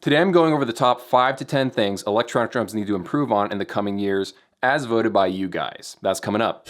Today I'm going over the top 5 to 10 things electronic drums need to improve on in the coming years, as voted by you guys. That's coming up.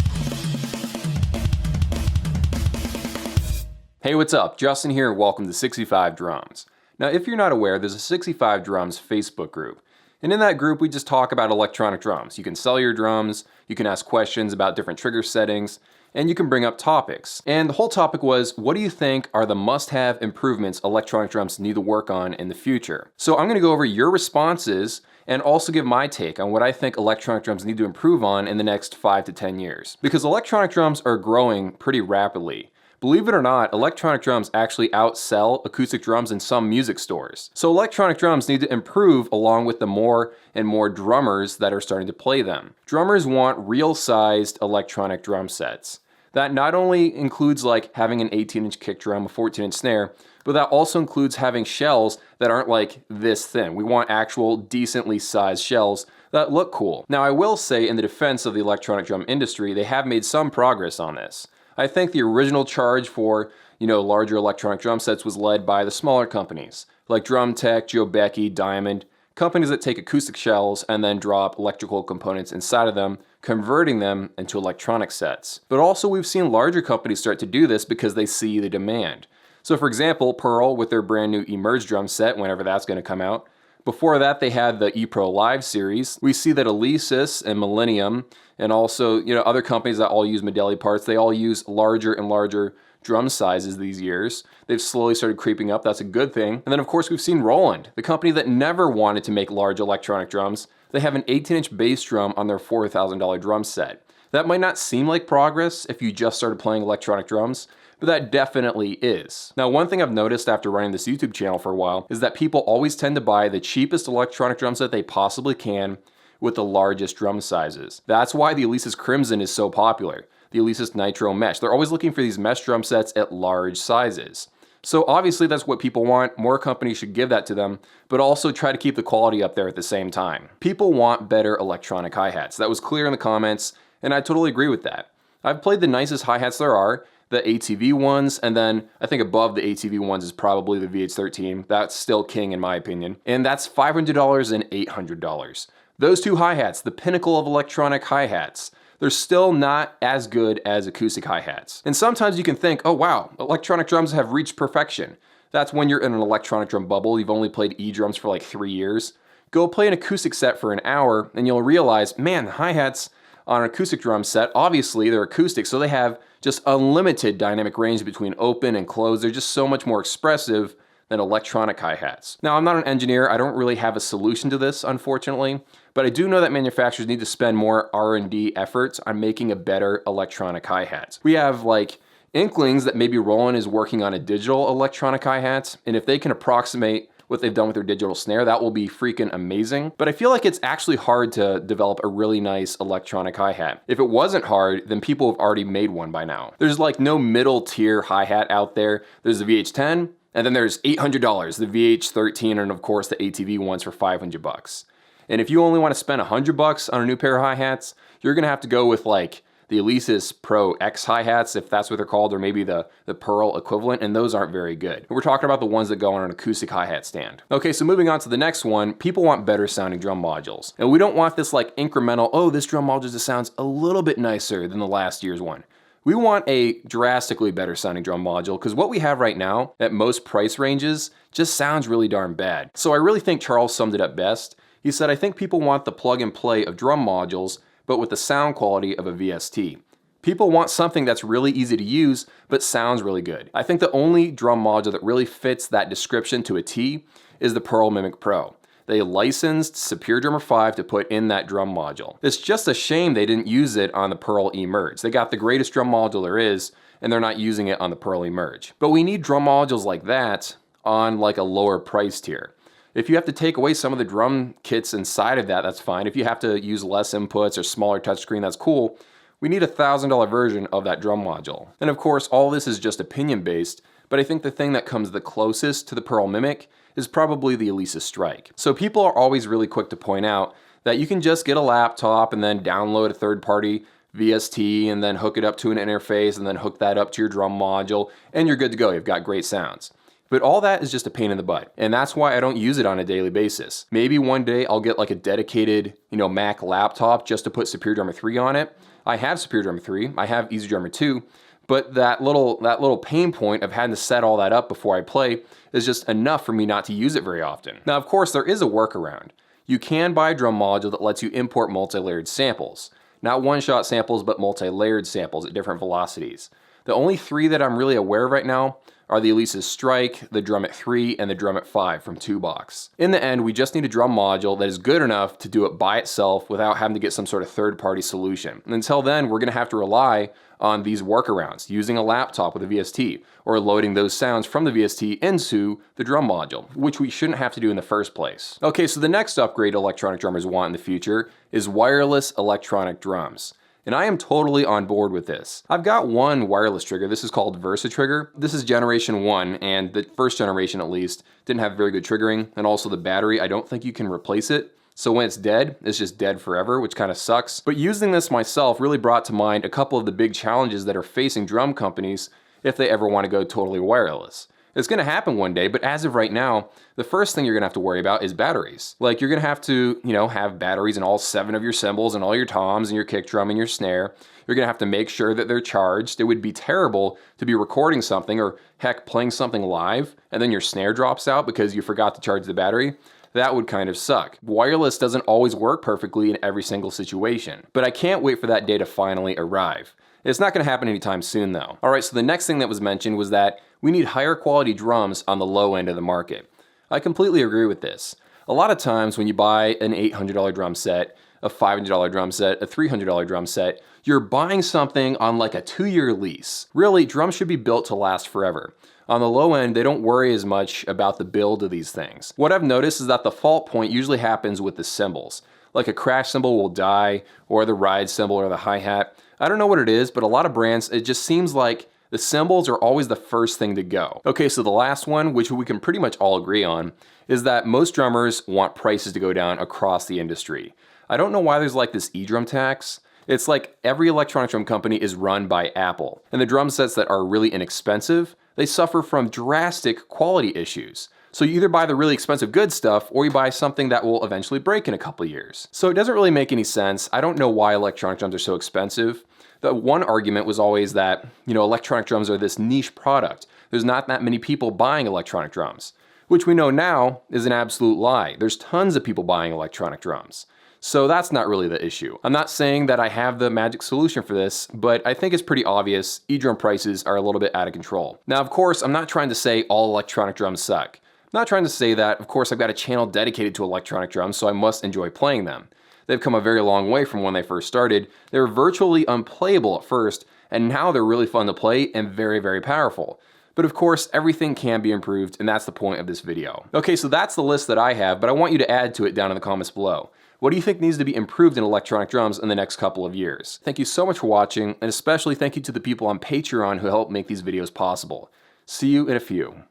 Hey, what's up? Justin here, and welcome to 65 Drums. Now, if you're not aware, there's a 65 Drums Facebook group. And in that group, we just talk about electronic drums. You can sell your drums, you can ask questions about different trigger settings, and you can bring up topics. And the whole topic was, what do you think are the must-have improvements electronic drums need to work on in the future? So I'm gonna go over your responses and also give my take on what I think electronic drums need to improve on in the next 5 to 10 years. Because electronic drums are growing pretty rapidly. Believe it or not, electronic drums actually outsell acoustic drums in some music stores. So electronic drums need to improve along with the more and more drummers that are starting to play them. Drummers want real-sized electronic drum sets. That not only includes like having an 18-inch kick drum, a 14-inch snare, but that also includes having shells that aren't like this thin. We want actual decently sized shells that look cool. Now I will say, in the defense of the electronic drum industry, they have made some progress on this. I think the original charge for, larger electronic drum sets was led by the smaller companies, like Drum Tech, Joe Becky, Diamond, companies that take acoustic shells and then drop electrical components inside of them, converting them into electronic sets. But also we've seen larger companies start to do this because they see the demand. So for example, Pearl with their brand new Emerge drum set, whenever that's going to come out. Before that, they had the ePro Live series. We see that Alesis and Millennium, and also other companies that all use Medley parts, they all use larger and larger drum sizes these years. They've slowly started creeping up. That's a good thing. And then of course we've seen Roland, the company that never wanted to make large electronic drums. They have an 18-inch bass drum on their $4,000 drum set. That might not seem like progress if you just started playing electronic drums, but that definitely is. Now, one thing I've noticed after running this YouTube channel for a while is that people always tend to buy the cheapest electronic drum set they possibly can with the largest drum sizes. That's why the Alesis Crimson is so popular. The Alesis Nitro Mesh. They're always looking for these mesh drum sets at large sizes. So obviously that's what people want. More companies should give that to them, but also try to keep the quality up there at the same time. People want better electronic hi-hats. That was clear in the comments, and I totally agree with that. I've played the nicest hi-hats there are, the ATV ones, and then I think above the ATV ones is probably the VH13. That's still king in my opinion. And that's $500 and $800. Those two hi-hats, the pinnacle of electronic hi-hats, they're still not as good as acoustic hi-hats. And sometimes you can think, oh wow, electronic drums have reached perfection. That's when you're in an electronic drum bubble, you've only played E-drums for like 3 years. Go play an acoustic set for an hour and you'll realize, man, the hi-hats on an acoustic drum set, obviously they're acoustic, so they have just unlimited dynamic range between open and closed. They're just so much more expressive than electronic hi-hats. Now, I'm not an engineer. I don't really have a solution to this, unfortunately, but I do know that manufacturers need to spend more R&D efforts on making a better electronic hi-hats. We have like inklings that maybe Roland is working on a digital electronic hi-hats, and if they can approximate what they've done with their digital snare, that will be freaking amazing. But I feel like it's actually hard to develop a really nice electronic hi-hat. If it wasn't hard, then people have already made one by now. There's like no middle tier hi-hat out there. There's the VH10, and then there's $800, the VH13, and of course the ATV ones for $500. And if you only want to spend $100 on a new pair of hi-hats, you're gonna have to go with like the Alesis Pro X hi-hats, if that's what they're called, or maybe the Pearl equivalent, and those aren't very good. We're talking about the ones that go on an acoustic hi-hat stand. Okay, so moving on to the next one, people want better sounding drum modules. And we don't want this like incremental, oh, this drum module just sounds a little bit nicer than the last year's one. We want a drastically better sounding drum module, because what we have right now at most price ranges just sounds really darn bad. So I really think Charles summed it up best. He said, I think people want the plug and play of drum modules, but with the sound quality of a VST. People want something that's really easy to use, but sounds really good. I think the only drum module that really fits that description to a T is the Pearl Mimic Pro. They licensed Superior Drummer 5 to put in that drum module. It's just a shame they didn't use it on the Pearl Emerge. They got the greatest drum module there is, and they're not using it on the Pearl Emerge. But we need drum modules like that on like a lower price tier. If you have to take away some of the drum kits inside of that, that's fine. If you have to use less inputs or smaller touchscreen, that's cool. We need a $1,000 version of that drum module. And of course, all this is just opinion based, but I think the thing that comes the closest to the Pearl Mimic is probably the Alesis Strike. So people are always really quick to point out that you can just get a laptop and then download a third-party VST and then hook it up to an interface and then hook that up to your drum module and you're good to go. You've got great sounds. But all that is just a pain in the butt, and that's why I don't use it on a daily basis. Maybe one day I'll get like a dedicated, Mac laptop just to put Superior Drummer 3 on it. I have Superior Drummer 3, I have Easy Drummer 2, but that little pain point of having to set all that up before I play is just enough for me not to use it very often. Now, of course, there is a workaround. You can buy a drum module that lets you import multi-layered samples. Not one-shot samples, but multi-layered samples at different velocities. The only 3 that I'm really aware of right now are the Elise's Strike, the Drum at 3, and the Drum at 5 from 2Box. In the end, we just need a drum module that is good enough to do it by itself without having to get some sort of third-party solution. And until then, we're going to have to rely on these workarounds, using a laptop with a VST, or loading those sounds from the VST into the drum module, which we shouldn't have to do in the first place. Okay, so the next upgrade electronic drummers want in the future is wireless electronic drums. And I am totally on board with this. I've got one wireless trigger. This is called Versa Trigger. This is generation 1, and the first generation at least didn't have very good triggering, and also the battery, I don't think you can replace it. So when it's dead, it's just dead forever, which kind of sucks. But using this myself really brought to mind a couple of the big challenges that are facing drum companies if they ever want to go totally wireless. It's going to happen one day, but as of right now, the first thing you're going to have to worry about is batteries. Like, you're going to have to, have batteries in all 7 of your cymbals and all your toms and your kick drum and your snare. You're going to have to make sure that they're charged. It would be terrible to be recording something, or heck, playing something live, and then your snare drops out because you forgot to charge the battery. That would kind of suck. Wireless doesn't always work perfectly in every single situation, but I can't wait for that day to finally arrive. It's not going to happen anytime soon though. Alright, so the next thing that was mentioned was that we need higher quality drums on the low end of the market. I completely agree with this. A lot of times when you buy an $800 drum set, a $500 drum set, a $300 drum set, you're buying something on like a 2-year lease. Really, drums should be built to last forever. On the low end, they don't worry as much about the build of these things. What I've noticed is that the fault point usually happens with the cymbals. Like a crash cymbal will die, or the ride cymbal, or the hi-hat. I don't know what it is, but a lot of brands, it just seems like the cymbals are always the first thing to go. Okay, so the last one, which we can pretty much all agree on, is that most drummers want prices to go down across the industry. I don't know why there's like this Edrum tax. It's like every electronic drum company is run by Apple, and the drum sets that are really inexpensive, they suffer from drastic quality issues. So you either buy the really expensive good stuff, or you buy something that will eventually break in a couple years. So it doesn't really make any sense. I don't know why electronic drums are so expensive. The one argument was always that, electronic drums are this niche product. There's not that many people buying electronic drums, which we know now is an absolute lie. There's tons of people buying electronic drums. So that's not really the issue. I'm not saying that I have the magic solution for this, but I think it's pretty obvious E-drum prices are a little bit out of control. Now, of course, I'm not trying to say all electronic drums suck. I'm not trying to say that. Of course, I've got a channel dedicated to electronic drums, so I must enjoy playing them. They've come a very long way from when they first started. They were virtually unplayable at first, and now they're really fun to play and very, very powerful. But of course, everything can be improved, and that's the point of this video. Okay, so that's the list that I have, but I want you to add to it down in the comments below. What do you think needs to be improved in electronic drums in the next couple of years? Thank you so much for watching, and especially thank you to the people on Patreon who help make these videos possible. See you in a few.